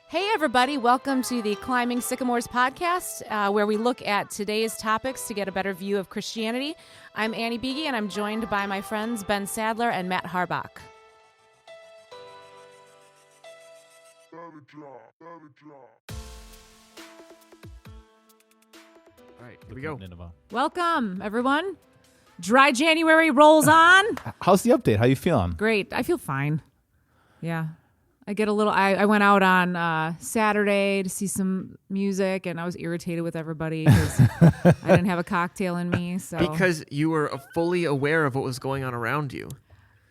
Hey, everybody. Welcome to the Climbing Sycamores podcast, where we look at today's topics to get a better view of Christianity. I'm Annie Beege, and I'm joined by my friends Ben Sadler and Matt Harbach. All right, here we go. Welcome, everyone. Dry January rolls on. How's the update? How you feeling? Great. I feel fine. Yeah. I get a little, I went out on Saturday to see some music, and I was irritated with everybody because I didn't have a cocktail in me. So Because you were fully aware of what was going on around you.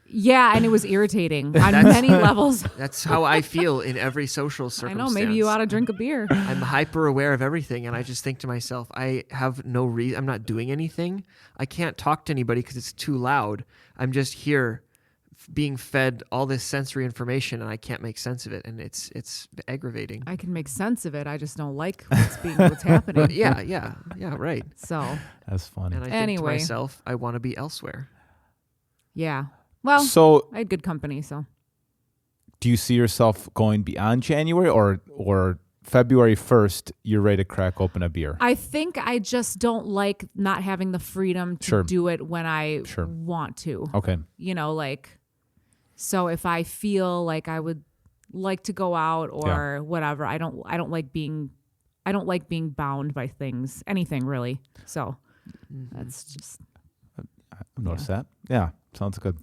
Yeah, and it was irritating on many levels. That's how I feel in every social circumstance. I know, maybe you ought to drink a beer. I'm hyper aware of everything, and I just think to myself, I have no reason. I'm not doing anything. I can't talk to anybody because it's too loud. I'm just here being fed all this sensory information, and I can't make sense of it, and it's aggravating. I can make sense of it. I just don't like what's happening. But yeah, right. So That's funny. And I think to myself, I want to be elsewhere. yeah. Well, So, I had good company, so. do you see yourself going beyond January or February 1st, you're ready to crack open a beer? I think I just don't like not having the freedom to do it when I want to. Okay. You know, so if I feel like I would like to go out or whatever, I don't like being bound by things, anything really. So that's just. I noticed that. Yeah. Sounds good.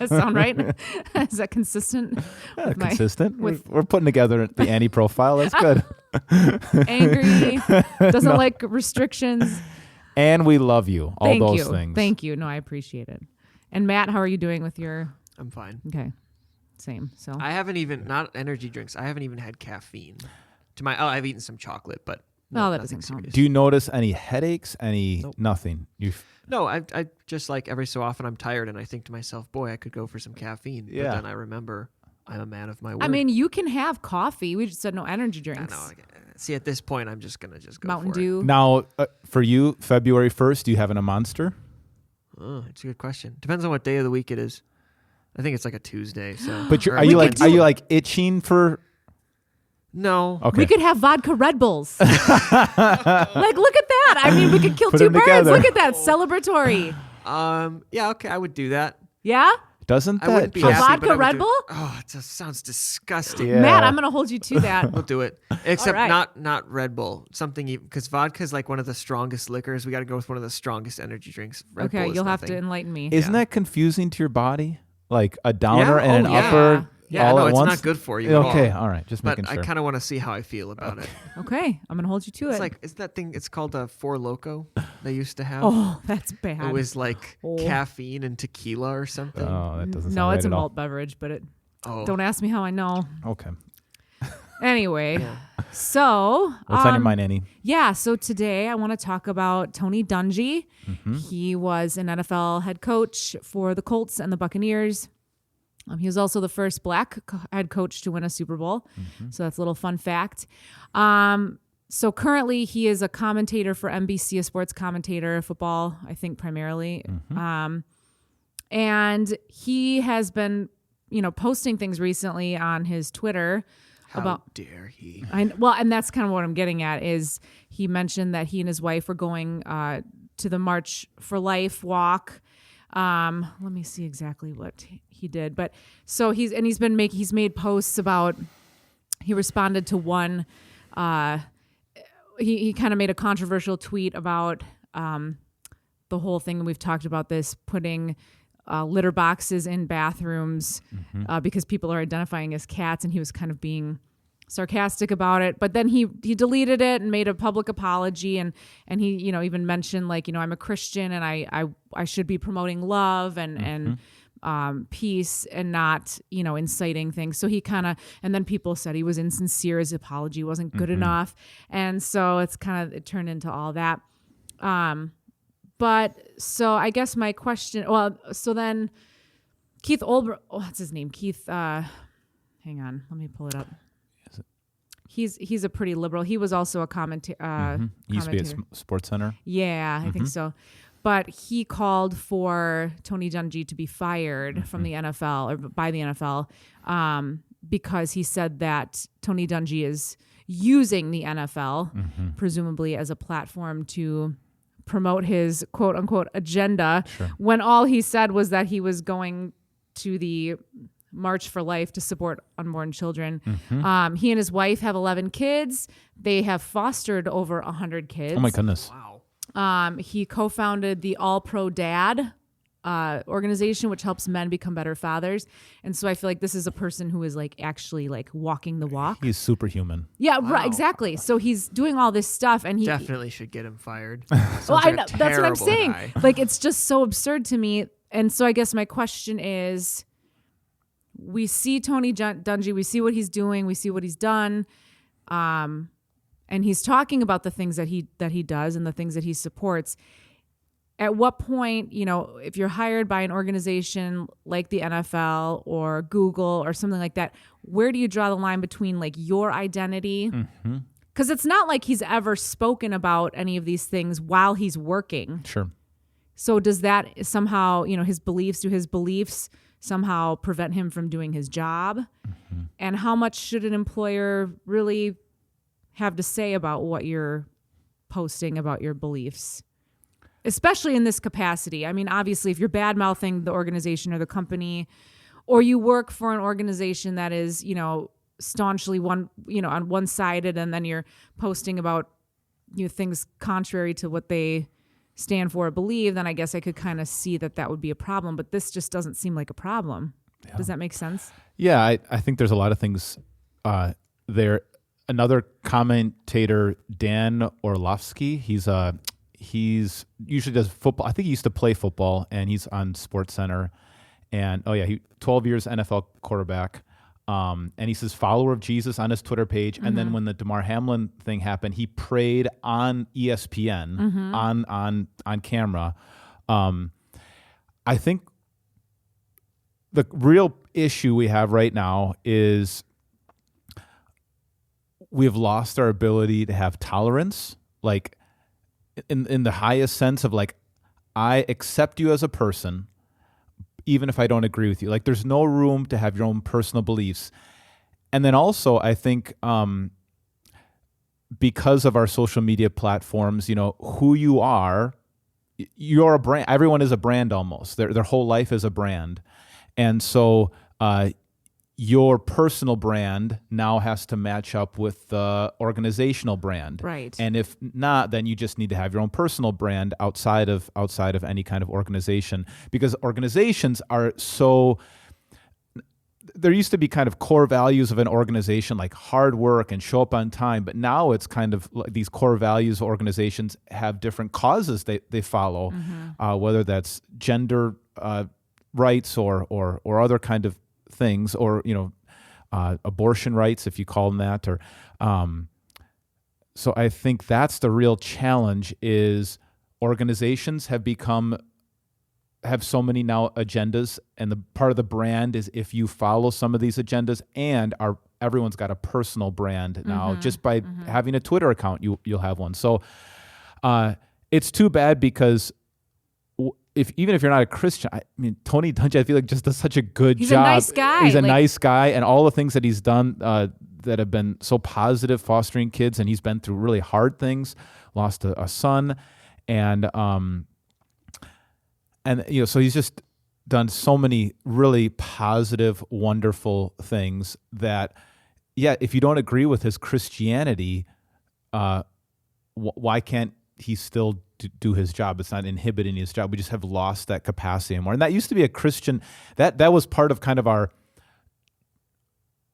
Sound right? Is that consistent? Yeah, consistent. We're putting together the Annie profile. That's good. Angry, doesn't like restrictions. And we love you. All Thank those you. things. Thank you. No, I appreciate it. And Matt, how are you doing with your? I'm fine. Okay, same. So I haven't even, not energy drinks, I haven't even had caffeine. I've eaten some chocolate, but that nothing doesn't count. serious. Do you notice any headaches? Nope. Nothing? No, I just like every so often I'm tired and I think to myself, boy, I could go for some caffeine. Yeah. But then I remember I'm a man of my word. I mean, you can have coffee. We just said no energy drinks. See, at this point, I'm just going to go Mountain for Dew. Now, for you, February 1st, do you having a Monster? Oh, it's a good question. Depends on what day of the week it is. I think it's like a Tuesday. So. But Or are you Wednesday. like itching for? No. Okay. We could have vodka Red Bulls. Look at that. I mean, we could kill Put two them birds. together. Look at that. Celebratory. Yeah, okay, I would do that. Yeah? Doesn't I wouldn't that be just? happy, vodka but I would Red do it. Bull? Oh, it just sounds disgusting. Yeah. Matt, I'm going to hold you to that. We'll do it. Except All right. not Red Bull. Something, because vodka is like one of the strongest liquors. We got to go with one of the strongest energy drinks. Red Bull Okay, is you'll have nothing. to enlighten me. Isn't that confusing to your body? Like a downer Yeah, and oh, an yeah. upper Yeah, all no, at it's once? not good for you at Okay, all. all right. Just But making sure. I kind of want to see how I feel about it. Okay, I'm going to hold you to It's it. like, is that thing, it's called a Four Loko they used to have. Oh, that's bad. It was like caffeine and tequila or something. Oh, that doesn't sound No, right it's a at all. malt beverage, but Oh. don't ask me how I know. Okay. Anyway, Yeah. so What's on your mind, Annie? yeah, so today I want to talk about Tony Dungy. Mm-hmm. He was an NFL head coach for the Colts and the Buccaneers. He was also the first black head coach to win a Super Bowl. Mm-hmm. So that's a little fun fact. So currently he is a commentator for NBC, a sports commentator, football, I think primarily. Mm-hmm. And he has been, posting things recently on his Twitter How dare he? and that's kind of what I'm getting at is he mentioned that he and his wife were going to the March for Life walk. Let me see exactly what he did, but so he's made posts about. He responded to one. He kind of made a controversial tweet about the whole thing. We've talked about this, putting litter boxes in bathrooms because people are identifying as cats, and he was kind of being sarcastic about it. But then he deleted it and made a public apology, and he even mentioned I'm a Christian and I should be promoting love and peace and not inciting things. So he kind of, and then people said he was insincere, his apology wasn't good enough, and so it turned into all that. But so I guess my question, so then Keith Olber, what's his name? Keith, hang on, let me pull it up. He's a pretty liberal. He was also a commentator. He used to be at Sports Center. Yeah, I think so. But he called for Tony Dungy to be fired from the NFL or by the NFL because he said that Tony Dungy is using the NFL, presumably as a platform to promote his quote unquote agenda, when all he said was that he was going to the March for Life to support unborn children. He and his wife have 11 kids. They have fostered over 100 kids. Oh my goodness. Wow. He co-founded the All Pro Dad organization, which helps men become better fathers. And so I feel like this is a person who is like actually like walking the walk. He's superhuman. Yeah, right, exactly. So he's doing all this stuff, and he Definitely should get him fired. well, I know, that's what I'm terrible saying. guy. Like, it's just so absurd to me. And so I guess my question is, we see Tony Dungy, we see what he's doing, we see what he's done, and he's talking about the things that he does and the things that he supports. At what point, if you're hired by an organization like the NFL or Google or something like that, where do you draw the line between like your identity? Because it's not like he's ever spoken about any of these things while he's working. Sure. So does that somehow, his beliefs somehow prevent him from doing his job? And how much should an employer really have to say about what you're posting about your beliefs? Especially in this capacity. I mean, obviously, if you're bad-mouthing the organization or the company, or you work for an organization that is, staunchly on one-sided, and then you're posting about things contrary to what they stand for or believe, then I guess I could kind of see that would be a problem. But this just doesn't seem like a problem. Yeah. Does that make sense? Yeah, I think there's a lot of things there. Another commentator, Dan Orlovsky, he's usually does football. I think he used to play football, and he's on SportsCenter. And 12 years NFL quarterback. And he says follower of Jesus on his Twitter page. And then when the Damar Hamlin thing happened, he prayed on ESPN on camera. I think the real issue we have right now is we have lost our ability to have tolerance, like in the highest sense of like, I accept you as a person, even if I don't agree with you. Like, there's no room to have your own personal beliefs. And then also, I think because of our social media platforms, who you are, you're a brand. Everyone is a brand almost. Their whole life is a brand. And so your personal brand now has to match up with the organizational brand. Right. And if not, then you just need to have your own personal brand outside of any kind of organization, because organizations are so, there used to be kind of core values of an organization like hard work and show up on time, but now it's kind of like these core values of organizations have different causes they follow, whether that's gender rights or other kind of things, or abortion rights, if you call them that, or so I think that's the real challenge. Is organizations have so many now agendas, and the part of the brand is if you follow some of these agendas, and everyone's got a personal brand now. Just by having a Twitter account, you'll have one. So it's too bad, because even if you're not a Christian, I mean, Tony Dungy, I feel like just does such a good job. He's a nice guy. He's a nice guy, and all the things that he's done that have been so positive, fostering kids, and he's been through really hard things, lost a son, and so he's just done so many really positive, wonderful things that, if you don't agree with his Christianity, why can't he still do his job? It's not inhibiting his job. We just have lost that capacity anymore. And that used to be a Christian, that was part of kind of our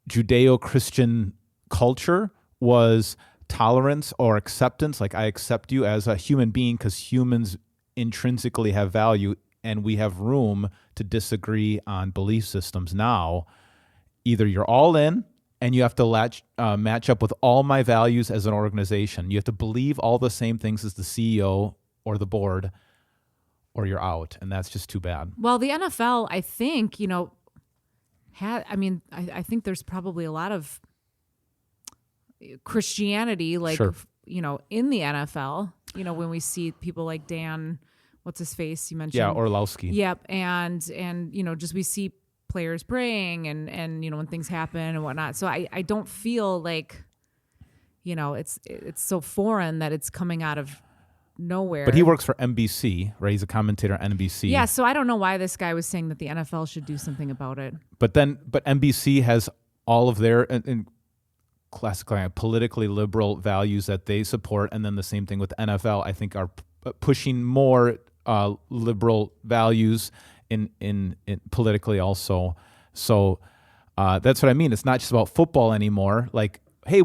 Judeo-Christian culture, was tolerance or acceptance. Like, I accept you as a human being because humans intrinsically have value, and we have room to disagree on belief systems. Now, either you're all in, and you have to match up with all my values as an organization. You have to believe all the same things as the CEO or the board, or you're out. And that's just too bad. Well, the NFL, I think, I think there's probably a lot of Christianity, like, Sure. In the NFL, when we see people like Dan, what's his face? You mentioned. Yeah, Orlowski. Yep. And just we see players praying and when things happen and whatnot. So I don't feel like, it's so foreign that it's coming out of nowhere. But he works for NBC, right? He's a commentator on NBC. Yeah, so I don't know why this guy was saying that the NFL should do something about it. But NBC has all of their and classically politically liberal values that they support, and then the same thing with NFL. I think are pushing more liberal values in politically also. So that's what I mean. It's not just about football anymore. Like, hey,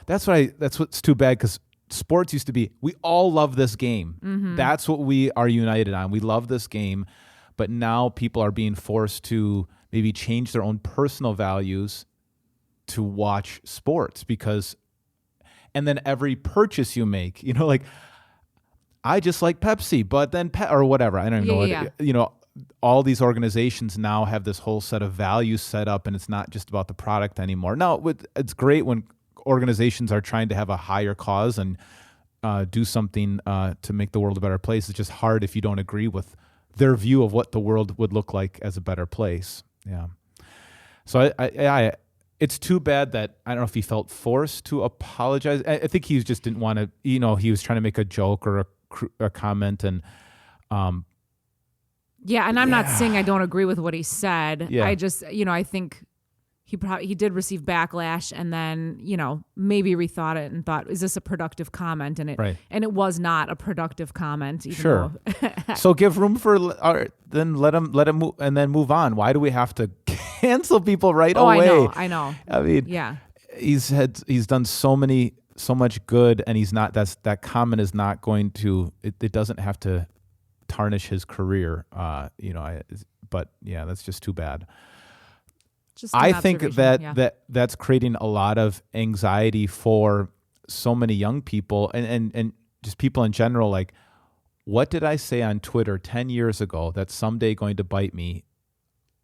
that's what's too bad, because sports used to be, we all love this game. Mm-hmm. That's what we are united on. We love this game. But now people are being forced to maybe change their own personal values to watch sports, and then every purchase you make, like, I just like Pepsi, but then or whatever. I don't even know. All these organizations now have this whole set of values set up, and it's not just about the product anymore. Now, it's great when organizations are trying to have a higher cause and do something to make the world a better place. It's just hard if you don't agree with their view of what the world would look like as a better place. Yeah. So I it's too bad that, I don't know if he felt forced to apologize. I think he just didn't want to, he was trying to make a joke or a comment, and yeah, and I'm not saying I don't agree with what he said. Yeah. I just, I think he did receive backlash, and then, maybe rethought it and thought, is this a productive comment? And it was not a productive comment. Sure. So give room for, then let him move, and then move on. Why do we have to cancel people right away? I know. I mean, yeah, he's done so much good, and that comment is not going to, it doesn't have to tarnish his career. But yeah, that's just too bad. I think that's creating a lot of anxiety for so many young people and just people in general. Like, what did I say on Twitter 10 years ago that's someday going to bite me?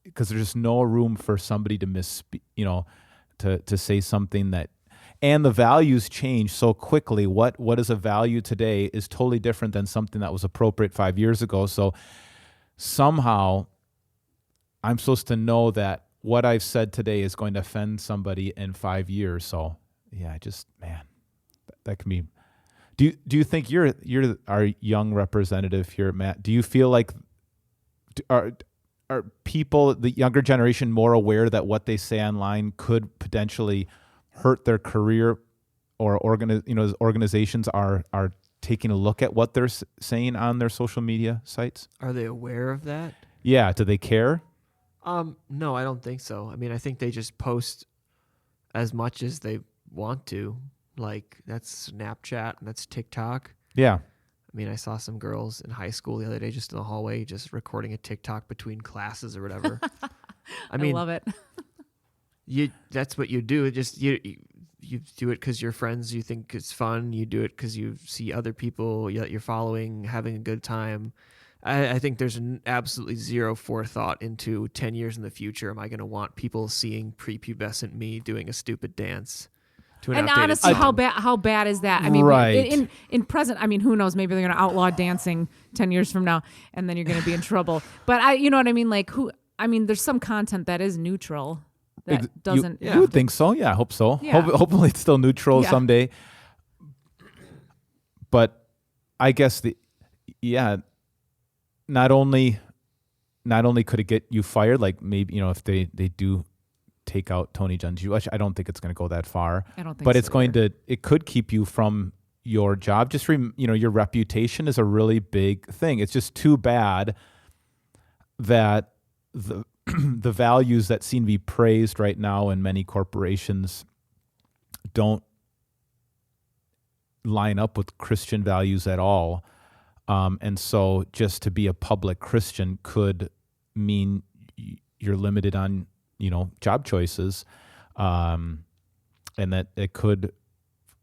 Because there's no room for somebody to to say something that, and the values change so quickly. What is a value today is totally different than something that was appropriate 5 years ago. So somehow I'm supposed to know that what I've said today is going to offend somebody in 5 years. So yeah, that can be. Do you think you're our young representative here, Matt? Do you feel like are people, the younger generation, more aware that what they say online could potentially hurt their career, or organizations are taking a look at what they're saying on their social media sites? Are they aware of that? Yeah. Do they care? No, I don't think so. I mean, I think they just post as much as they want to. Like, that's Snapchat and that's TikTok. Yeah. I mean, I saw some girls in high school the other day just in the hallway just recording a TikTok between classes or whatever. I mean, love it. That's what you do. You do it because you're friends. You think it's fun. You do it because you see other people that you're following having a good time. I think there's absolutely zero forethought into 10 years in the future. Am I going to want people seeing prepubescent me doing a stupid dance? And honestly, how bad is that? I mean, right. in present, I mean, who knows? Maybe they're going to outlaw dancing 10 years from now, and then you're going to be in trouble. But you know what I mean? Like, there's some content that is neutral that doesn't. You would think so? Yeah, I hope so. Yeah. Hopefully, it's still neutral someday. But I guess not only could it get you fired, like maybe if they do take out Tony Dungy, which I don't think it's going to go that far. I don't think but so it's going to. It could keep you from your job. Just your reputation is a really big thing. It's just too bad that the the values that seem to be praised right now in many corporations don't line up with Christian values at all. And so just to be a public Christian could mean you're limited on, job choices. And that it could,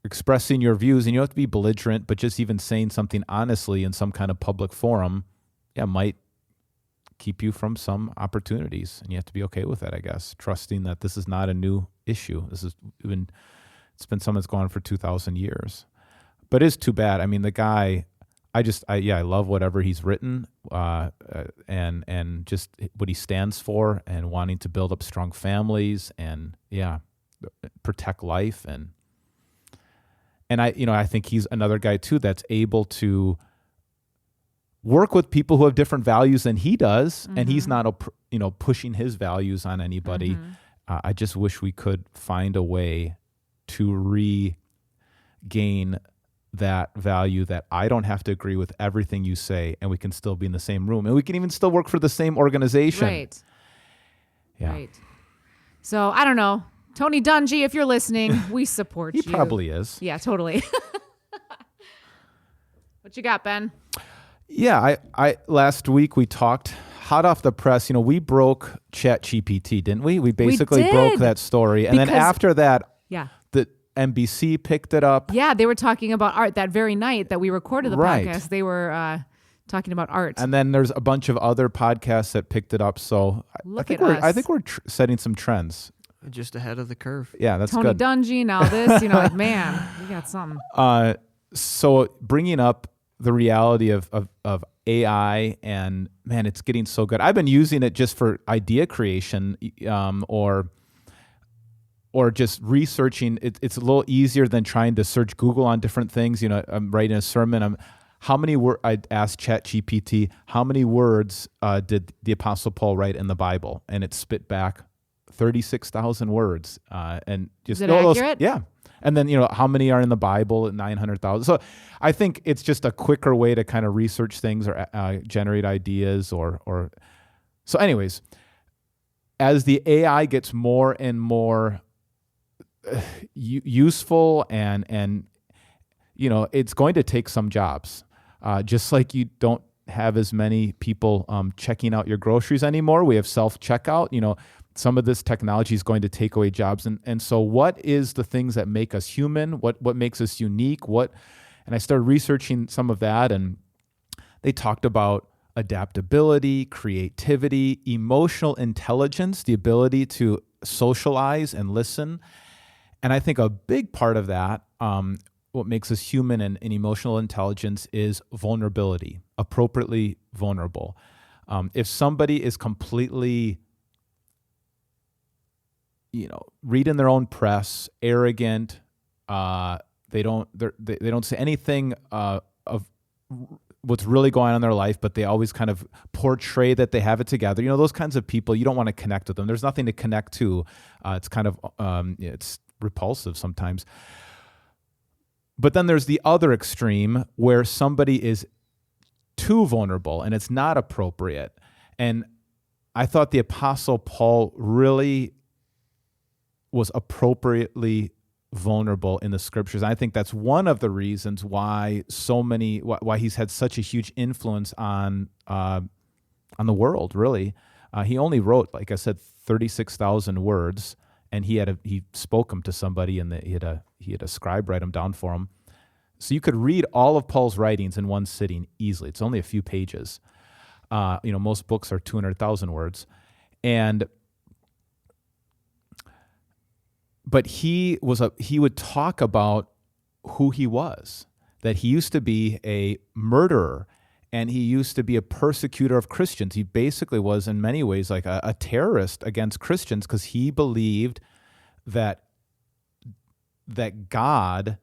expressing your views, and you don't have to be belligerent, but just even saying something honestly in some kind of public forum, might keep you from some opportunities. And you have to be okay with that, I guess, trusting that this is not a new issue. It's been something that's gone on for 2,000 years. But it is too bad. I mean, the guy, I love whatever he's written, and just what he stands for, and wanting to build up strong families, and protect life, and I think he's another guy too that's able to work with people who have different values than he does, and he's not pushing his values on anybody. I just wish we could find a way to regain that value, that I don't have to agree with everything you say, and we can still be in the same room, and we can even still work for the same organization. Right. Yeah. Right. So I don't know. Tony Dungy, if you're listening, we support you. He probably is. Yeah, totally. What you got, Ben? Yeah, I last week we talked hot off the press. We broke ChatGPT, didn't we? We basically broke that story, and then after that, the NBC picked it up. Yeah, they were talking about art that very night that we recorded the Right. podcast. They were talking about art. And then there's a bunch of other podcasts that picked it up. So I think we're setting some trends. Just ahead of the curve. Yeah, that's Tony good. Dungy, now this, like, man, we got something. So bringing up the reality of AI, and man, it's getting so good. I've been using it just for idea creation, or just researching. It's a little easier than trying to search Google on different things. I'm writing a sermon. I asked ChatGPT, how many words did the Apostle Paul write in the Bible? And it spit back 36,000 words. And just is it accurate? Yeah. And then, how many are in the Bible? 900,000. So I think it's just a quicker way to kind of research things, or generate ideas, or. So anyways, as the AI gets more and more useful, and it's going to take some jobs, just like you don't have as many people checking out your groceries anymore. We have self-checkout. Some of this technology is going to take away jobs, and so what is the things that make us human? What makes us unique? And I started researching some of that, and they talked about adaptability, creativity, emotional intelligence, the ability to socialize and listen. And I think a big part of that, what makes us human, and emotional intelligence, is vulnerability, appropriately vulnerable. If somebody is completely, reading their own press, arrogant, they don't say anything of what's really going on in their life, but they always kind of portray that they have it together. Those kinds of people, you don't want to connect with them. There's nothing to connect to. It's kind of it's repulsive sometimes. But then there's the other extreme, where somebody is too vulnerable and it's not appropriate. And I thought the Apostle Paul really was appropriately vulnerable in the scriptures. And I think that's one of the reasons why why he's had such a huge influence on the world, really. He only wrote, like I said, 36,000 words, and he spoke them to somebody, and he had a scribe write them down for him. So you could read all of Paul's writings in one sitting easily. It's only a few pages. Most books are 200,000 words, but he would talk about who he was, that he used to be a murderer, and he used to be a persecutor of Christians. He basically was, in many ways, like a terrorist against Christians, because he believed that God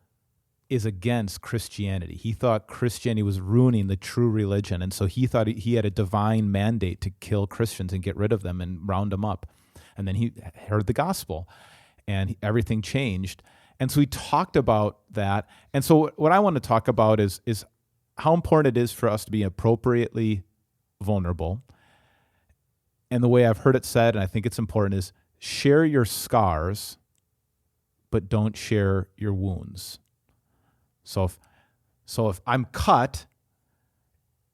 is against Christianity. He thought Christianity was ruining the true religion, and so he thought he had a divine mandate to kill Christians and get rid of them and round them up. And then he heard the gospel, and everything changed. And so he talked about that. And so what I want to talk about is how important it is for us to be appropriately vulnerable. And the way I've heard it said, and I think it's important, is share your scars, but don't share your wounds. So if I'm cut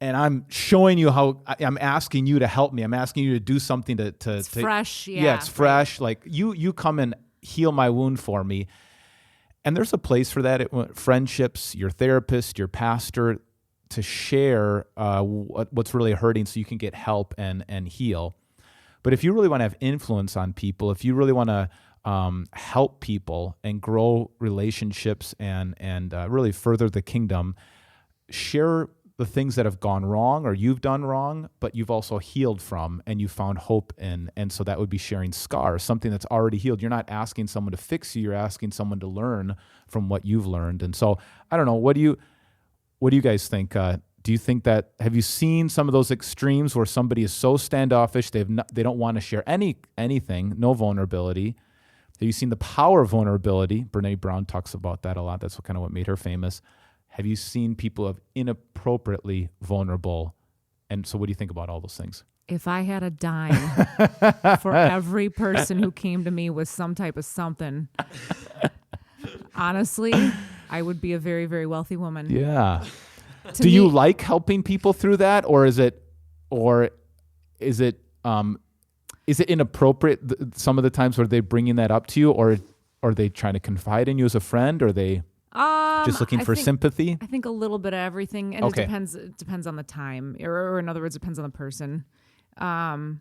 and I'm showing you how, I'm asking you to help me, I'm asking you to do something to it's fresh. Yeah, it's fresh. Like you come and heal my wound for me. And there's a place for that. Friendships, your therapist, your pastor, to share what's really hurting so you can get help and heal. But if you really want to have influence on people, if you really want to help people and grow relationships and really further the kingdom, share the things that have gone wrong or you've done wrong, but you've also healed from and you found hope in. And so that would be sharing scars, something that's already healed. You're not asking someone to fix you. You're asking someone to learn from what you've learned. And so I don't know. What do you guys think? Do you think that, have you seen some of those extremes where somebody is so standoffish, they don't want to share anything, no vulnerability? Have you seen the power of vulnerability? Brene Brown talks about that a lot. That's what made her famous. Have you seen people of inappropriately vulnerable? And so what do you think about all those things? If I had a dime for every person who came to me with some type of something, honestly, I would be a very, very wealthy woman. Yeah. Do you like helping people through that, or is it inappropriate some of the times where they're bringing that up to you, or are they trying to confide in you as a friend, or are they just looking for sympathy? I think a little bit of everything, and it depends on the time, or in other words, it depends on the person. Then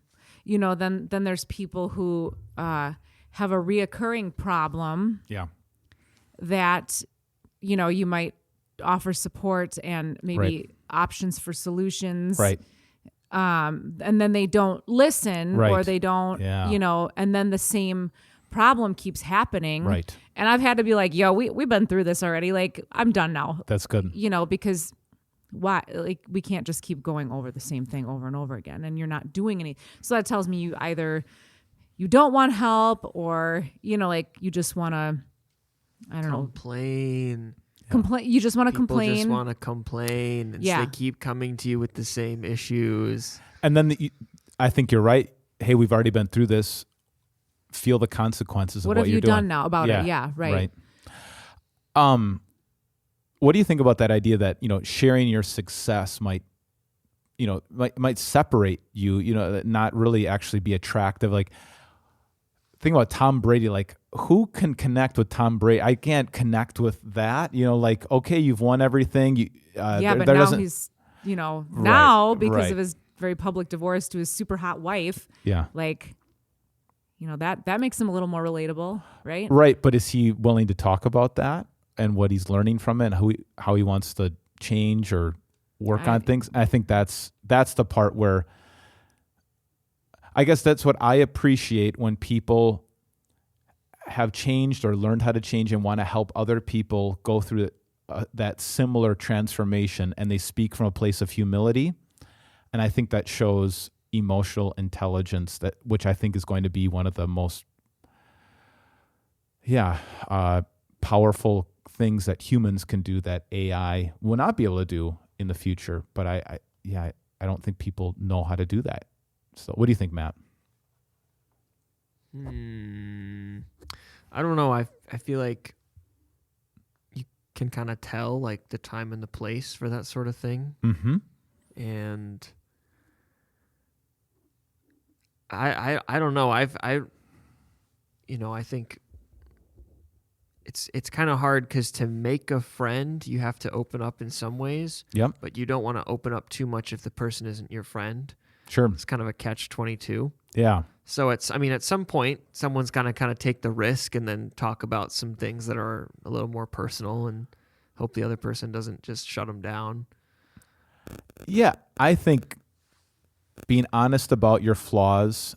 there's people who have a reoccurring problem. Yeah. That, you might offer support and maybe options for solutions. Right. And then they don't listen, or they don't, and then the same problem keeps happening. Right. And I've had to be like, yo, we've been through this already. Like, I'm done now. That's good. Because why? Like, we can't just keep going over the same thing over and over again, and you're not doing any. So that tells me you don't want help, or, you just want to, I don't know. Complain. You just want to complain. People just want to complain. And so they keep coming to you with the same issues. And then I think you're right. Hey, we've already been through this. Feel the consequences of what you're doing. What have you done now about it? Yeah, right. What do you think about that idea that, sharing your success might separate you, not really actually be attractive? Like, think about Tom Brady. Like, who can connect with Tom Brady? I can't connect with that. Okay, you've won everything. But now he's, now because of his very public divorce to his super hot wife. Yeah. Like, that makes him a little more relatable, right? Right, but is he willing to talk about that and what he's learning from it, and how he wants to change or work on things? I think that's the part where I guess that's what I appreciate, when people have changed or learned how to change and want to help other people go through that similar transformation, and they speak from a place of humility. And I think that shows emotional intelligence, which I think is going to be one of the most powerful things that humans can do that AI will not be able to do in the future. But I don't think people know how to do that. So what do you think, Matt? I don't know. I feel like you can kind of tell, like, the time and the place for that sort of thing. Mm-hmm. And I don't know. I think it's kind of hard, because to make a friend, you have to open up in some ways. Yep. But you don't want to open up too much if the person isn't your friend. Sure. It's kind of a catch-22. Yeah. So at some point, someone's gonna kind of take the risk and then talk about some things that are a little more personal, and hope the other person doesn't just shut them down. Yeah, I think being honest about your flaws.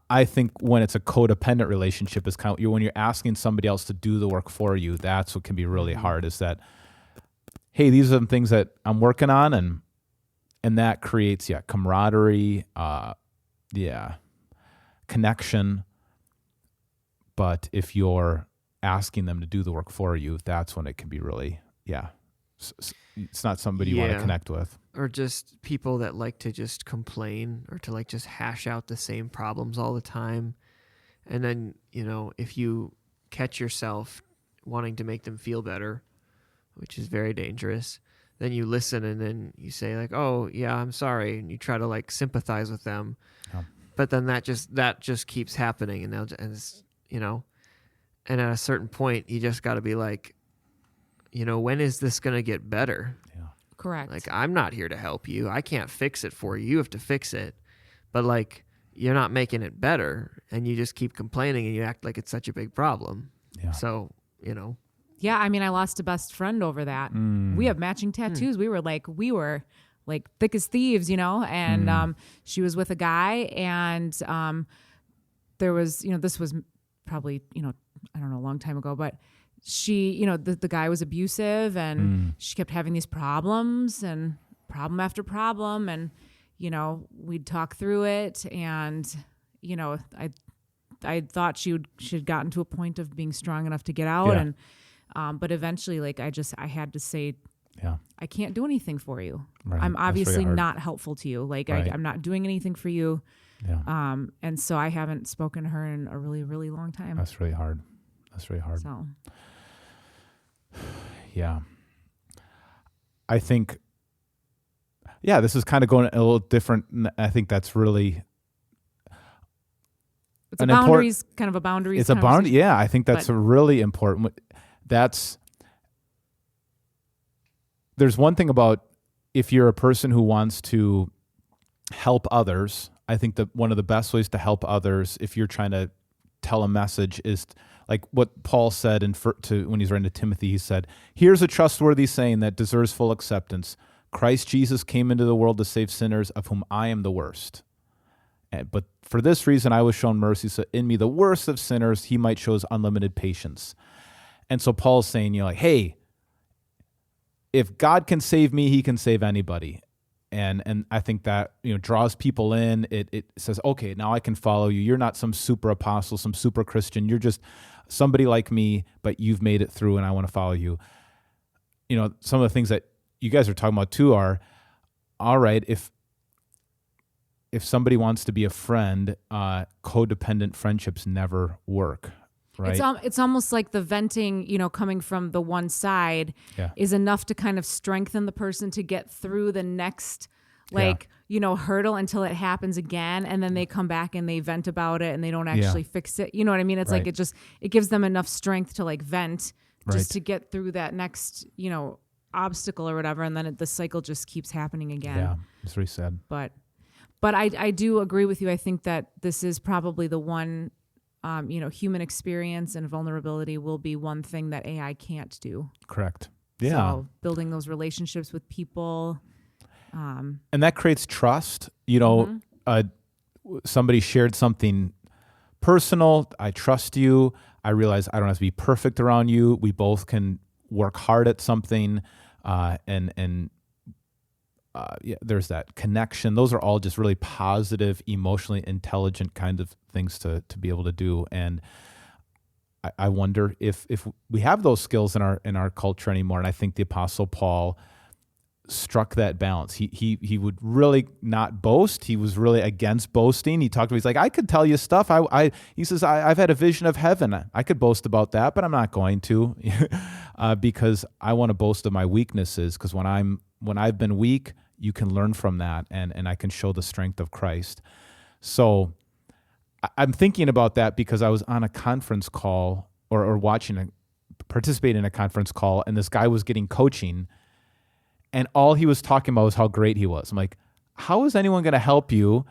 I think when it's a codependent relationship, is kind of when you're asking somebody else to do the work for you. That's what can be really hard. Is that, hey, these are the things that I'm working on, and that creates camaraderie, connection. But if you're asking them to do the work for you, that's when it can be really it's not somebody you want to connect with. Or just people that like to just complain, or to like just hash out the same problems all the time. And then, if you catch yourself wanting to make them feel better, which is very dangerous, then you listen, and then you say, like, oh yeah, I'm sorry. And you try to, like, sympathize with them. Yeah. But then that just keeps happening. And and at a certain point, you just got to be like, when is this going to get better? Yeah. Correct. Like, I'm not here to help you. I can't fix it for you. You have to fix it. But, like, you're not making it better, and you just keep complaining, and you act like it's such a big problem. Yeah. So, Yeah, I mean, I lost a best friend over that. We have matching tattoos. We were like thick as thieves, and she was with a guy, and there was, this was probably, I don't know, a long time ago, but she, the guy was abusive, and she kept having these problems and problem after problem, and, we'd talk through it, and, I thought she'd gotten to a point of being strong enough to get out, and but eventually, like, I had to say, I can't do anything for you. Right. I'm obviously not helpful to you. Like, right. I'm not doing anything for you. Yeah. And so I haven't spoken to her in a really, really long time. That's really hard. So. Yeah. I think, this is kind of going a little different. I think that's really... It's a boundaries. It's a boundary. Yeah, I think that's a really important. There's one thing about if you're a person who wants to help others, I think that one of the best ways to help others, if you're trying to tell a message, is like what Paul said when he's writing to Timothy. He said, "Here's a trustworthy saying that deserves full acceptance. Christ Jesus came into the world to save sinners, of whom I am the worst. But for this reason, I was shown mercy, so in me, the worst of sinners, he might show his unlimited patience." And so Paul's saying, hey, if God can save me, he can save anybody. And I think that, draws people in. It says, okay, now I can follow you. You're not some super apostle, some super Christian. You're just somebody like me, but you've made it through, and I want to follow you. Some of the things that you guys are talking about too are, all right, if somebody wants to be a friend, codependent friendships never work, right? It's almost like the venting, coming from the one side is enough to kind of strengthen the person to get through the next, hurdle until it happens again. And then they come back and they vent about it and they don't actually fix it. You know what I mean? It's like it gives them enough strength to like vent just to get through that next, obstacle or whatever. And then the cycle just keeps happening again. Yeah, it's very sad. But I do agree with you. I think that this is probably the one, human experience and vulnerability will be one thing that AI can't do. Correct. Yeah. So building those relationships with people. And that creates trust. Somebody shared something personal. I trust you. I realize I don't have to be perfect around you. We both can work hard at something. There's that connection. Those are all just really positive, emotionally intelligent kind of things to be able to do. And I wonder if we have those skills in our culture anymore. And I think the Apostle Paul struck that balance. He would really not boast. He was really against boasting. He talked to me. He's like, I could tell you stuff. He says, I've had a vision of heaven. I could boast about that, but I'm not going to, because I want to boast of my weaknesses. Because when I've been weak, you can learn from that, and I can show the strength of Christ. So I'm thinking about that because I was on a conference call or participating in a conference call, and this guy was getting coaching, and all he was talking about was how great he was. I'm like, how is anyone going to help you?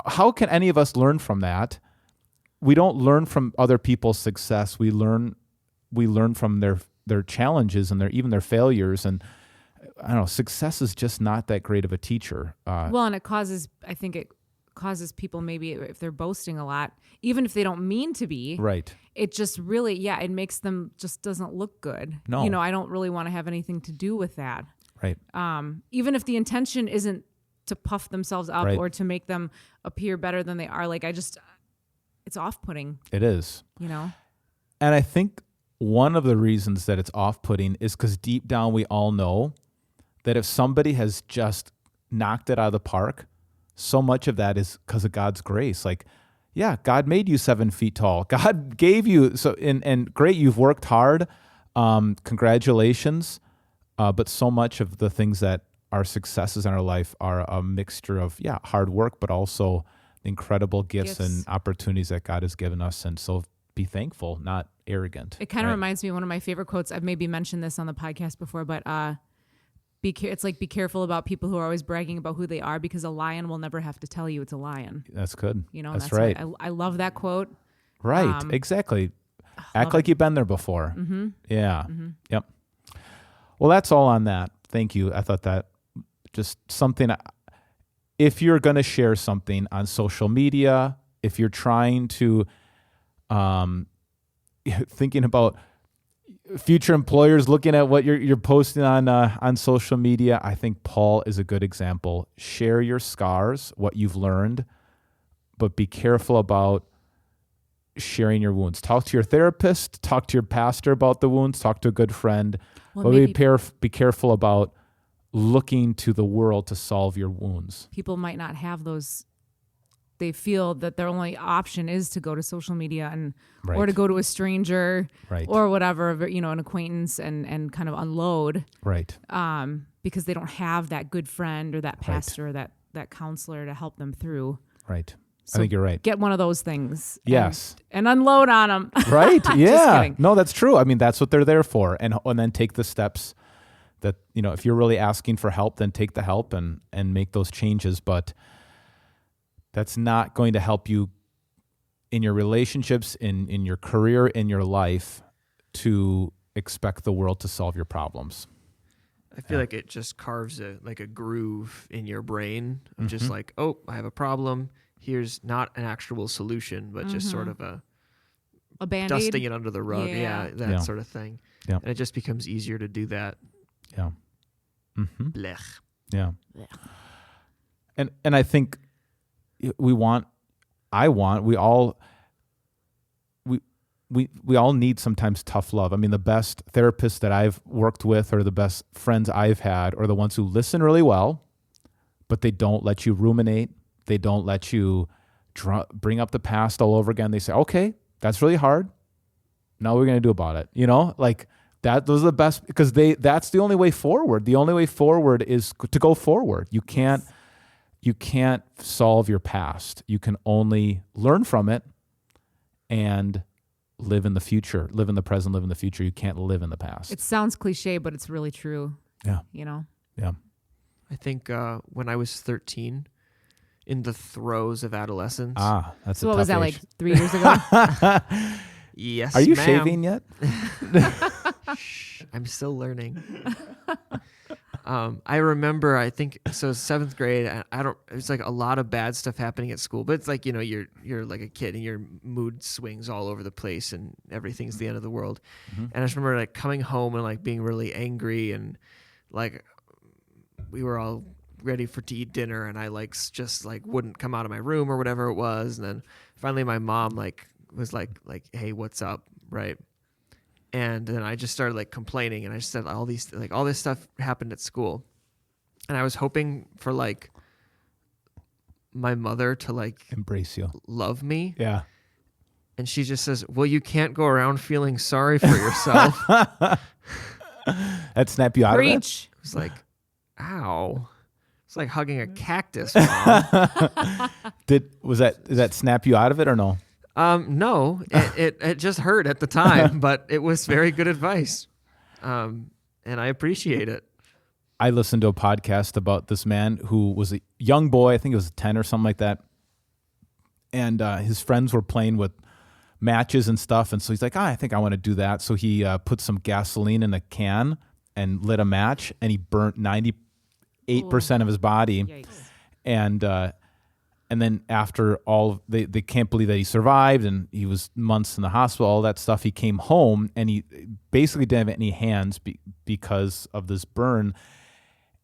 How can any of us learn from that? We don't learn from other people's success. We learn from their challenges and even their failures. And I don't know, success is just not that great of a teacher. And it causes people, maybe if they're boasting a lot, even if they don't mean to be, right? It just really, it makes them just doesn't look good. No. I don't really want to have anything to do with that. Right. Even if the intention isn't to puff themselves up or to make them appear better than they are, it's off-putting. It is. And I think one of the reasons that it's off-putting is because deep down we all know that if somebody has just knocked it out of the park, so much of that is because of God's grace. God made you 7 feet tall. God gave you and great, you've worked hard. Congratulations. But so much of the things that are successes in our life are a mixture of hard work, but also the incredible gifts and opportunities that God has given us. And so be thankful, not arrogant. It kind of reminds me of one of my favorite quotes. I've maybe mentioned this on the podcast before, but it's like, be careful about people who are always bragging about who they are, because a lion will never have to tell you it's a lion. That's good. That's right. I love that quote. Right. Exactly. Act like you've been there before. Mm-hmm. Yeah. Yep. Well, that's all on that. Thank you. I thought that just something, if you're going to share something on social media, if you're trying to, thinking about future employers looking at what you're posting on social media, I think Paul is a good example. Share your scars, what you've learned, but be careful about sharing your wounds. Talk to your therapist, talk to your pastor about the wounds, talk to a good friend, but be careful about looking to the world to solve your wounds. People might not have those. They feel that their only option is to go to social media or to go to a stranger or whatever, an acquaintance and kind of unload. Right. Because they don't have that good friend or that pastor or that counselor to help them through. Right. So I think you're right. Get one of those things. Yes. And unload on them. Right. Yeah. Just kidding. No, that's true. I mean, that's what they're there for. And then take the steps that, if you're really asking for help, then take the help and make those changes. But that's not going to help you in your relationships, in your career, in your life, to expect the world to solve your problems. I feel like it just carves a groove in your brain of just like, oh, I have a problem. Here's not an actual solution, but just sort of a Band-Aid? Dusting it under the rug. Yeah, that sort of thing. Yeah. And it just becomes easier to do that. Yeah. Mm-hmm. Blech. Yeah. Blech. And I think we all need sometimes tough love. I mean, the best therapists that I've worked with or the best friends I've had are the ones who listen really well, but they don't let you ruminate. They don't let you bring up the past all over again. They say, okay, that's really hard. Now what are we going to do about it? Like that, those are the best, because that's the only way forward. The only way forward is to go forward. You can't solve your past. You can only learn from it and live in the future, live in the present, live in the future. You can't live in the past. It sounds cliche, but it's really true. Yeah. Yeah. I think when I was 13, in the throes of adolescence. That's so a what tough was that, age. like 3 years ago? Yes, Are you ma'am. shaving yet? Shh, I'm still learning. I remember, I think, so 7th grade, it's like a lot of bad stuff happening at school, but it's like, you're like a kid and your mood swings all over the place and everything's the end of the world. Mm-hmm. And I just remember like coming home and like being really angry and like we were all ready to eat dinner and I just wouldn't come out of my room or whatever it was. And then finally my mom was like, hey, what's up? Right. And then I just started complaining and I just said all this stuff happened at school. And I was hoping for my mother to embrace you, love me. Yeah. And she just says, well, you can't go around feeling sorry for yourself. That snap you out of it? Preach. It was like, ow. It's like hugging a cactus, Mom. Did that snap you out of it or no? No, it just hurt at the time, but it was very good advice. And I appreciate it. I listened to a podcast about this man who was a young boy. I think it was 10 or something like that. And his friends were playing with matches and stuff. And so he's like, I think I want to do that. So he put some gasoline in a can and lit a match and he burnt 98% of his body. Yikes. And then after they can't believe that he survived and he was months in the hospital, all that stuff, he came home and he basically didn't have any hands because of this burn.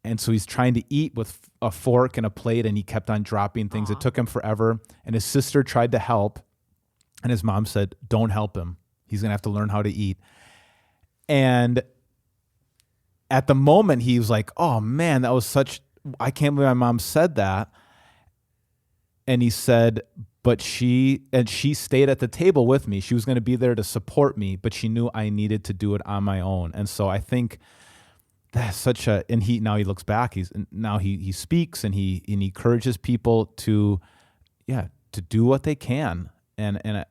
And so he's trying to eat with a fork and a plate and he kept on dropping things. Aww. It took him forever. And his sister tried to help and his mom said, don't help him. He's going to have to learn how to eat. And at the moment he was like, oh man, I can't believe my mom said that. And he said, but she stayed at the table with me. She was going to be there to support me, but she knew I needed to do it on my own. And so I think that's and now he looks back, he speaks and he encourages people to do what they can. And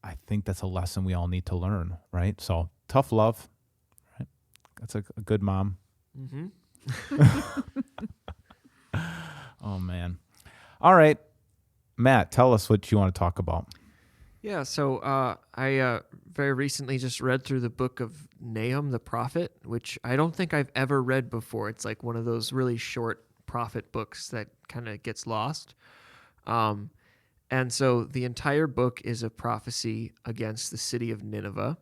I think that's a lesson we all need to learn, right? So tough love, right? That's a good mom. Mm-hmm. Oh man. All right. Matt, tell us what you want to talk about. Yeah, so I very recently just read through the book of Nahum the prophet, which I don't think I've ever read before. It's like one of those really short prophet books that kind of gets lost. And so the entire book is a prophecy against the city of Nineveh,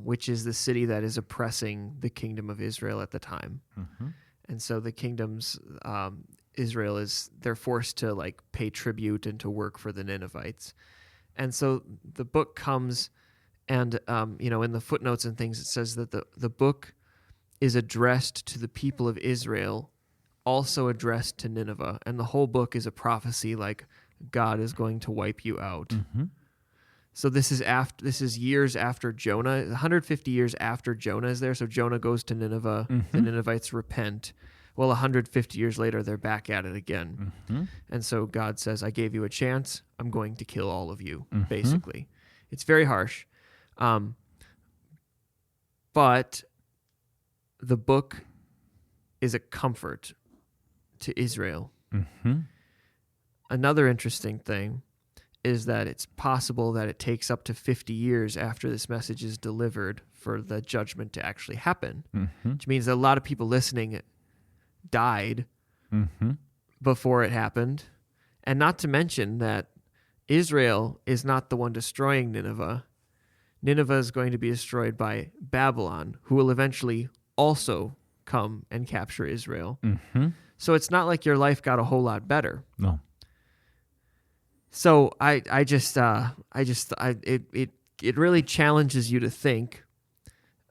which is the city that is oppressing the kingdom of Israel at the time. Mm-hmm. And so the kingdoms, Israel they're forced to like pay tribute and to work for the Ninevites. And so the book comes and, in the footnotes and things, it says that the book is addressed to the people of Israel, also addressed to Nineveh. And the whole book is a prophecy like God is going to wipe you out. Mm-hmm. So this is years after Jonah, 150 years after Jonah is there. So Jonah goes to Nineveh, the Ninevites repent. Well, 150 years later, they're back at it again. Mm-hmm. And so God says, I gave you a chance. I'm going to kill all of you, basically. It's very harsh. But the book is a comfort to Israel. Mm-hmm. Another interesting thing is that it's possible that it takes up to 50 years after this message is delivered for the judgment to actually happen, which means that a lot of people listening died before it happened. And not to mention that Israel is not the one destroying Nineveh. Nineveh is going to be destroyed by Babylon, who will eventually also come and capture Israel. So it's not like your life got a whole lot better. No. So it really challenges you to think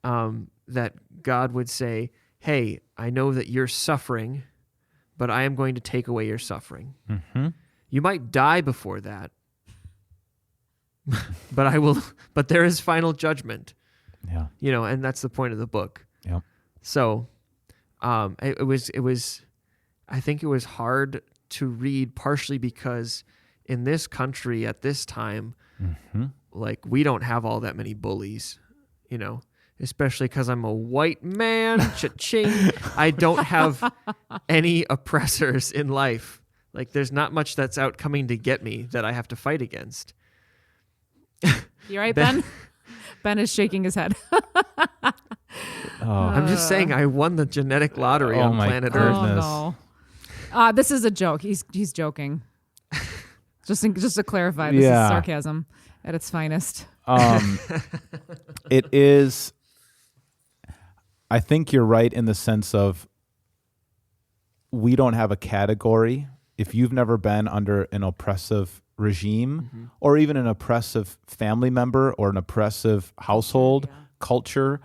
that God would say, hey, I know that you're suffering, but I am going to take away your suffering. You might die before that, but there is final judgment. Yeah. And that's the point of the book. Yeah. So it was I think it was hard to read, partially because in this country at this time, like we don't have all that many bullies, especially because I'm a white man. Cha-ching. I don't have any oppressors in life. Like there's not much that's out coming to get me that I have to fight against. You right, Ben? Ben is shaking his head. I'm just saying I won the genetic lottery on planet Earth. Goodness. Oh, no. This is a joke. He's joking. Just to clarify, this is sarcasm at its finest. It is. I think you're right in the sense of we don't have a category. If you've never been under an oppressive regime or even an oppressive family member or an oppressive household culture,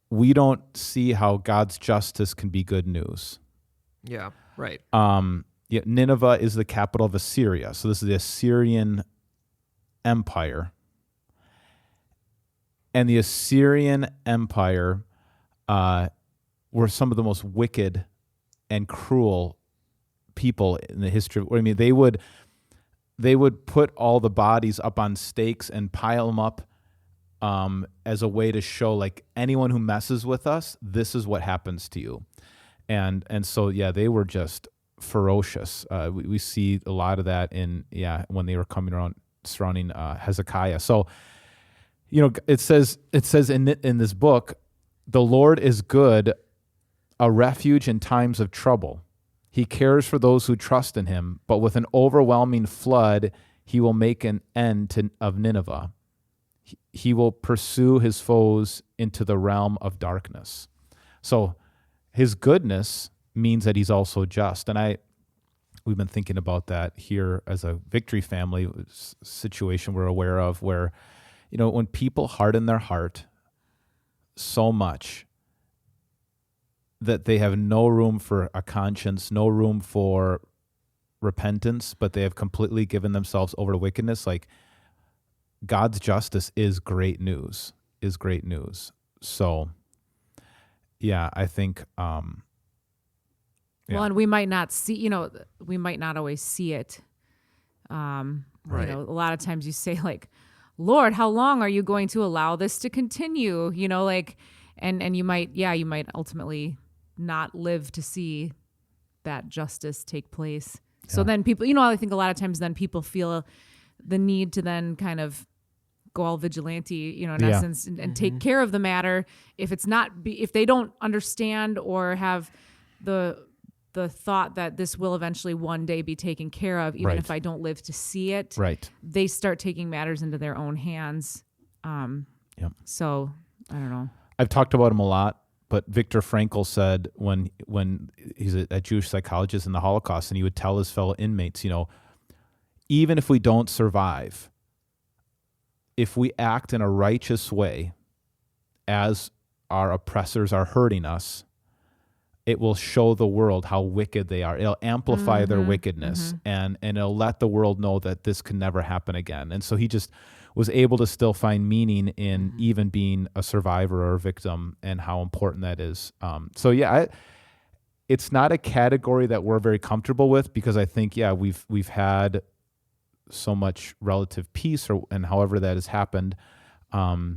we don't see how God's justice can be good news. Yeah, right. Nineveh is the capital of Assyria. So this is the Assyrian Empire. And the Assyrian Empire were some of the most wicked and cruel people in the history. They would put all the bodies up on stakes and pile them up as a way to show, like, anyone who messes with us, this is what happens to you. And so, they were just ferocious. We see a lot of that when they were coming around surrounding Hezekiah. So, it says in this book, the Lord is good, a refuge in times of trouble. He cares for those who trust in him, but with an overwhelming flood, he will make an end of Nineveh. He will pursue his foes into the realm of darkness. So his goodness means that he's also just. And we've been thinking about that here as a Victory family situation we're aware of, where, when people harden their heart so much that they have no room for a conscience, no room for repentance, but they have completely given themselves over to wickedness, like, God's justice is great news, So, I think... Well, and we might not see, we might not always see it. Right. A lot of times you say, like, Lord, how long are you going to allow this to continue? And you might ultimately not live to see that justice take place. So then people, I think a lot of times then people feel the need to then kind of go all vigilante, in Yeah. essence, and take care of the matter. If it's not, if they don't understand or have the thought that this will eventually one day be taken care of, even Right. if I don't live to see it, Right. they start taking matters into their own hands. Yep. So I don't know. I've talked about him a lot, but Viktor Frankl said when he's a Jewish psychologist in the Holocaust, and he would tell his fellow inmates, even if we don't survive, if we act in a righteous way as our oppressors are hurting us, it will show the world how wicked they are. It'll amplify their wickedness, and it'll let the world know that this can never happen again. And so he just was able to still find meaning in even being a survivor or a victim, and how important that is. It's not a category that we're very comfortable with, because I think, we've had so much relative peace, and however that has happened. But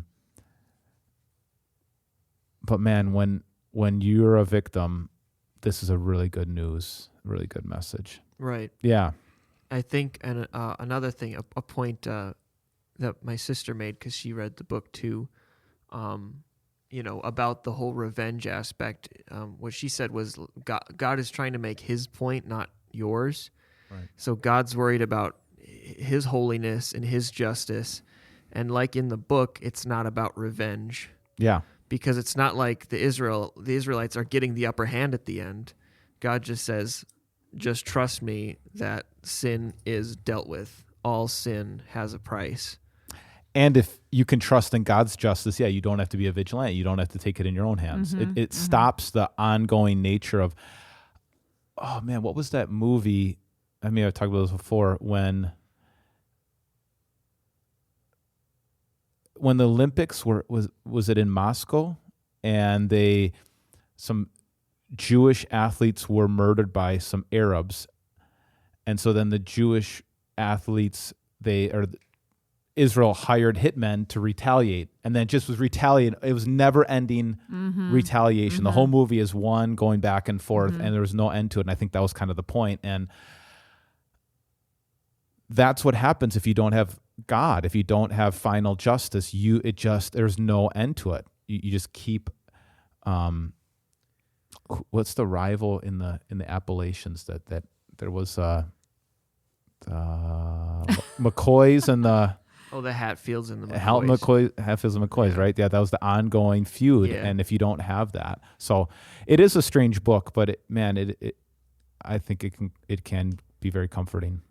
man, when you're a victim, this is a really good really good message. Right. Yeah. I think, and another thing, a point that my sister made, because she read the book too, about the whole revenge aspect. What she said was, God is trying to make his point, not yours. Right. So God's worried about his holiness and his justice. And like in the book, it's not about revenge. Yeah. Because it's not like the Israelites are getting the upper hand at the end. God just says, just trust me that sin is dealt with. All sin has a price. And if you can trust in God's justice, you don't have to be a vigilante. You don't have to take it in your own hands. It stops the ongoing nature of, oh man, what was that movie? I mean, I've talked about this before, when the Olympics was it in Moscow, and some Jewish athletes were murdered by some Arabs, and so then the Jewish athletes, Israel hired hitmen to retaliate, and then just was retaliating. It was never ending retaliation. The whole movie is one going back and forth, and there was no end to it. And I think that was kind of the point. And that's what happens if you don't have God, if you don't have final justice. There's no end to it. You just keep. What's the rival in the Appalachians that there was McCoys and the the Hatfields and the McCoys. Hatfields and McCoys, right? Yeah, that was the ongoing feud. Yeah. And if you don't have that, so it is a strange book, but I think it can be very comforting.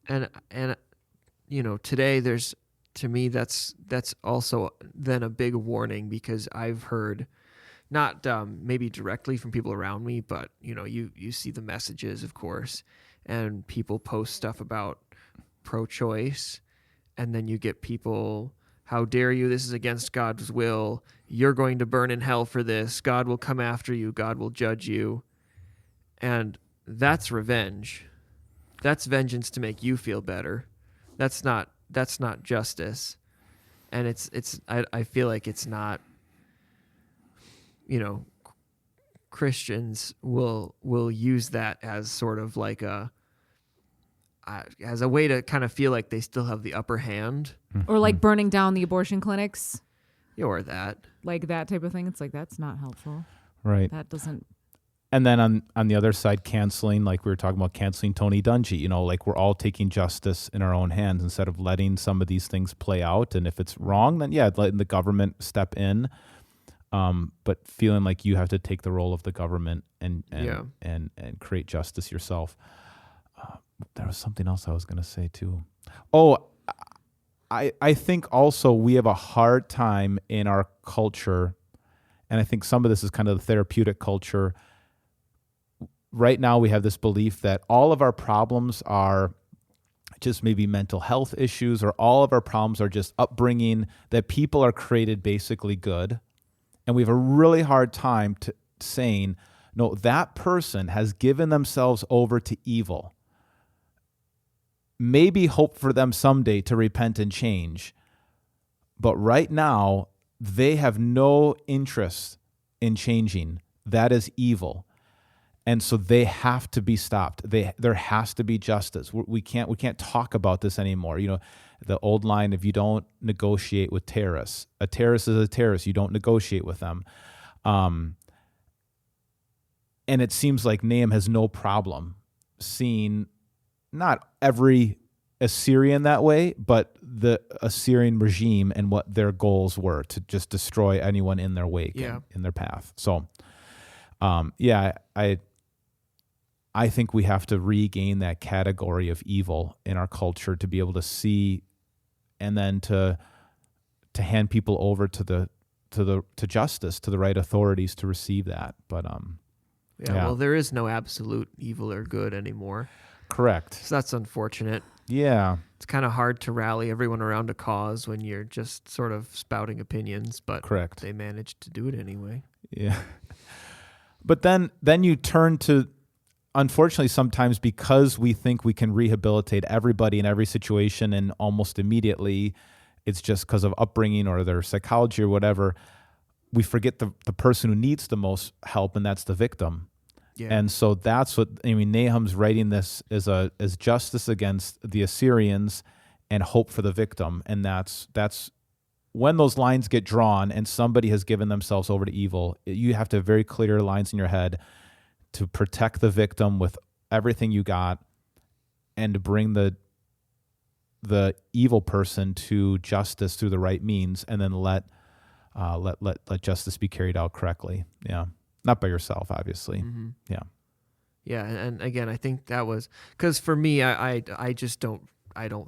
And today to me that's also then a big warning, because I've heard, not maybe directly from people around me, but you see the messages, of course, and people post stuff about pro-choice, and then you get people, how dare you, this is against God's will, you're going to burn in hell for this, God will come after you, God will judge you. And that's revenge. That's vengeance to make you feel better. That's not justice. And I feel like it's not, Christians will use that as sort of like as a way to kind of feel like they still have the upper hand. Or like burning down the abortion clinics. Or that. Like that type of thing. It's like, that's not helpful. Right. That doesn't. And then on the other side, canceling, like we were talking about, canceling Tony Dungy, like we're all taking justice in our own hands instead of letting some of these things play out. And if it's wrong, then letting the government step in. But feeling like you have to take the role of the government and create justice yourself. There was something else I was going to say too. Oh, I think also we have a hard time in our culture, and I think some of this is kind of the therapeutic culture. Right now we have this belief that all of our problems are just maybe mental health issues, or all of our problems are just upbringing, that people are created basically good. And we have a really hard time saying, no, that person has given themselves over to evil. Maybe hope for them someday to repent and change. But right now, they have no interest in changing. That is evil. And so they have to be stopped. There has to be justice. We can't talk about this anymore. The old line, if you don't negotiate with terrorists, a terrorist is a terrorist. You don't negotiate with them. And it seems like Nahum has no problem seeing not every Assyrian that way, but the Assyrian regime and what their goals were to just destroy anyone in their wake and in their path. So, I think we have to regain that category of evil in our culture to be able to see, and then to hand people over to justice, to the right authorities to receive that. But well, there is no absolute evil or good anymore. Correct. So that's unfortunate. Yeah. It's kind of hard to rally everyone around a cause when you're just sort of spouting opinions, but correct. They managed to do it anyway. Yeah. But then you turn to, unfortunately, sometimes because we think we can rehabilitate everybody in every situation and almost immediately, it's just because of upbringing or their psychology or whatever, we forget the person who needs the most help, and that's the victim. Yeah. And so that's what, Nahum's writing this as justice against the Assyrians and hope for the victim. And that's when those lines get drawn and somebody has given themselves over to evil, you have to have very clear lines in your head to protect the victim with everything you got, and to bring the evil person to justice through the right means, and then let justice be carried out correctly. Yeah, not by yourself, obviously. Mm-hmm. Yeah, and again, I think that was because for me, I just don't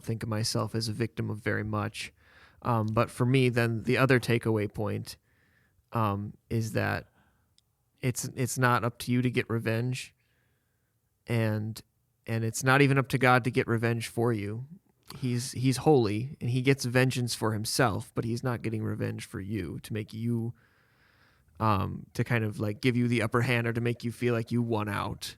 think of myself as a victim of very much. But for me, then the other takeaway point is that it's not up to you to get revenge, and it's not even up to God to get revenge for you. He's holy, and he gets vengeance for himself, but he's not getting revenge for you to make you to kind of like give you the upper hand or to make you feel like you won out.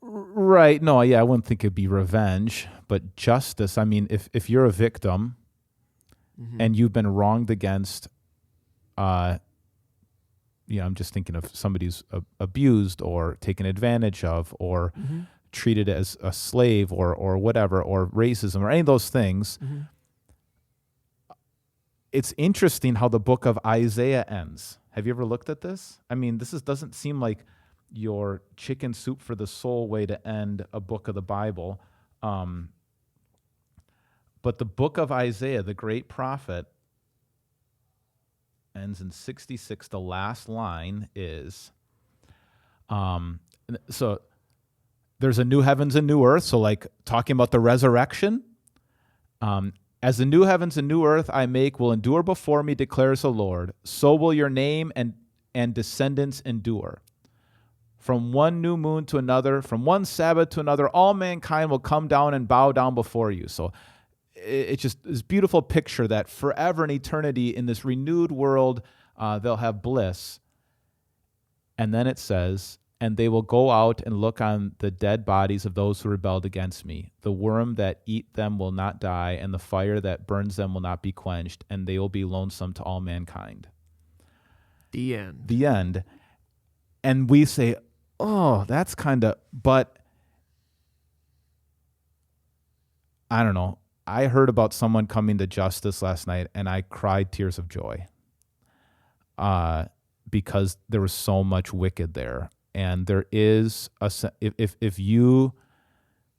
Right. No, yeah, I wouldn't think it'd be revenge, but justice. I mean, if you're a victim mm-hmm. and you've been wronged against, I'm just thinking of somebody who's abused or taken advantage of or mm-hmm. treated as a slave or whatever, or racism or any of those things. Mm-hmm. It's interesting how the book of Isaiah ends. Have you ever looked at this? I mean, doesn't seem like your chicken soup for the soul way to end a book of the Bible. But the book of Isaiah, the great prophet, ends in 66. The last line is, so there's a new heavens and new earth. So like talking about the resurrection, as the new heavens and new earth I make will endure before me, declares the Lord, so will your name and descendants endure. From one new moon to another, from one Sabbath to another, all mankind will come down and bow down before you. So it's just this beautiful picture that forever in eternity in this renewed world, they'll have bliss. And then it says, and they will go out and look on the dead bodies of those who rebelled against me. The worm that eat them will not die, and the fire that burns them will not be quenched, and they will be lonesome to all mankind. The end. The end. And we say, oh, that's kind of, but I don't know. I heard about someone coming to justice last night, and I cried tears of joy because there was so much wicked there. And there is if you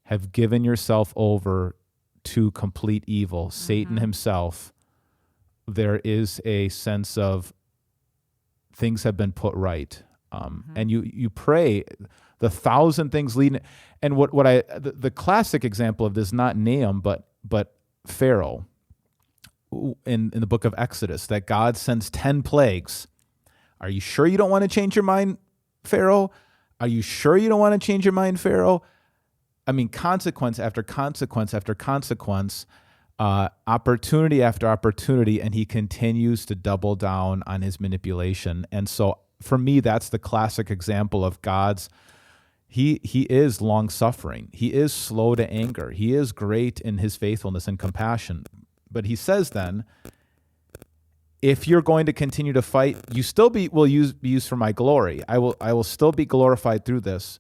have given yourself over to complete evil, mm-hmm. Satan himself, there is a sense of things have been put right. Mm-hmm. And you pray the 1,000 things leading. And the classic example of this, not Nahum, but Pharaoh in the book of Exodus, that God sends 10 plagues. Are you sure you don't want to change your mind, Pharaoh? Are you sure you don't want to change your mind, Pharaoh? I mean, consequence after consequence after consequence, opportunity after opportunity, and he continues to double down on his manipulation. And so for me, that's the classic example of God's, he is long-suffering. He is slow to anger. He is great in his faithfulness and compassion. But he says then, if you're going to continue to fight, you still be used for my glory. I will still be glorified through this,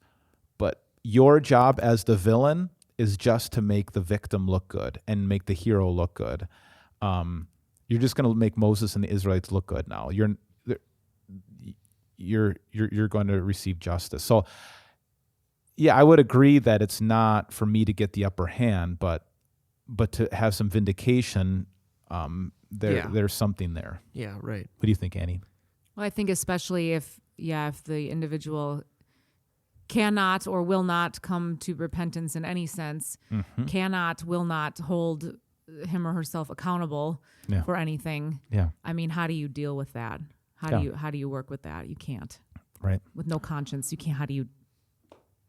but your job as the villain is just to make the victim look good and make the hero look good. You're just going to make Moses and the Israelites look good now. You're going to receive justice. So, yeah, I would agree that it's not for me to get the upper hand, but to have some vindication. There's something there. Yeah, right. What do you think, Annie? Well, I think especially if the individual cannot or will not come to repentance in any sense, will not hold him or herself accountable for anything. Yeah. I mean, how do you deal with that? How do you work with that? You can't. Right. With no conscience, you can't. How do you?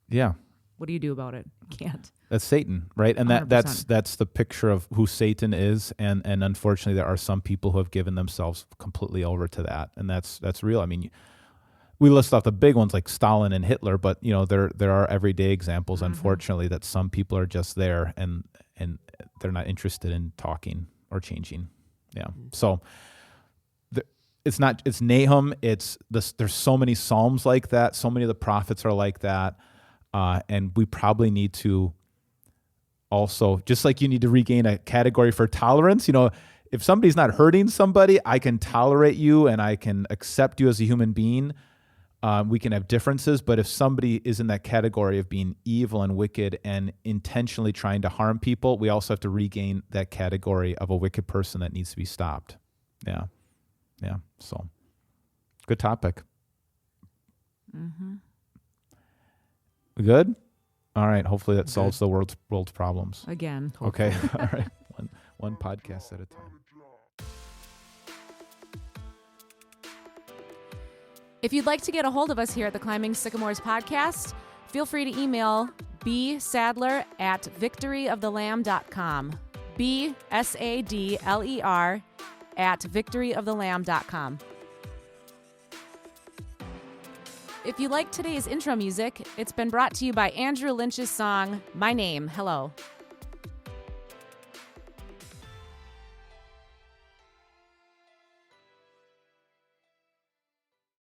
Yeah. What do you do about it? You can't. That's Satan, right? And 100%. that's the picture of who Satan is, and unfortunately there are some people who have given themselves completely over to that, and that's real. I mean, we list off the big ones like Stalin and Hitler, but there are everyday examples, unfortunately, that some people are just there and they're not interested in talking or changing. Yeah. So it's Nahum. There's so many Psalms like that. So many of the prophets are like that. And we probably need to also, just like you need to regain a category for tolerance, if somebody's not hurting somebody, I can tolerate you and I can accept you as a human being. We can have differences, but if somebody is in that category of being evil and wicked and intentionally trying to harm people, we also have to regain that category of a wicked person that needs to be stopped. Yeah. Yeah. So good topic. We good? All right. Hopefully that solves the world's problems. Again. Okay. All right. One podcast at a time. If you'd like to get a hold of us here at the Climbing Sycamores podcast, feel free to email bsadler@victoryofthelamb.com. bsadler@victoryofthelamb.com. If you like today's intro music, it's been brought to you by Andrew Lynch's song, My Name, Hello.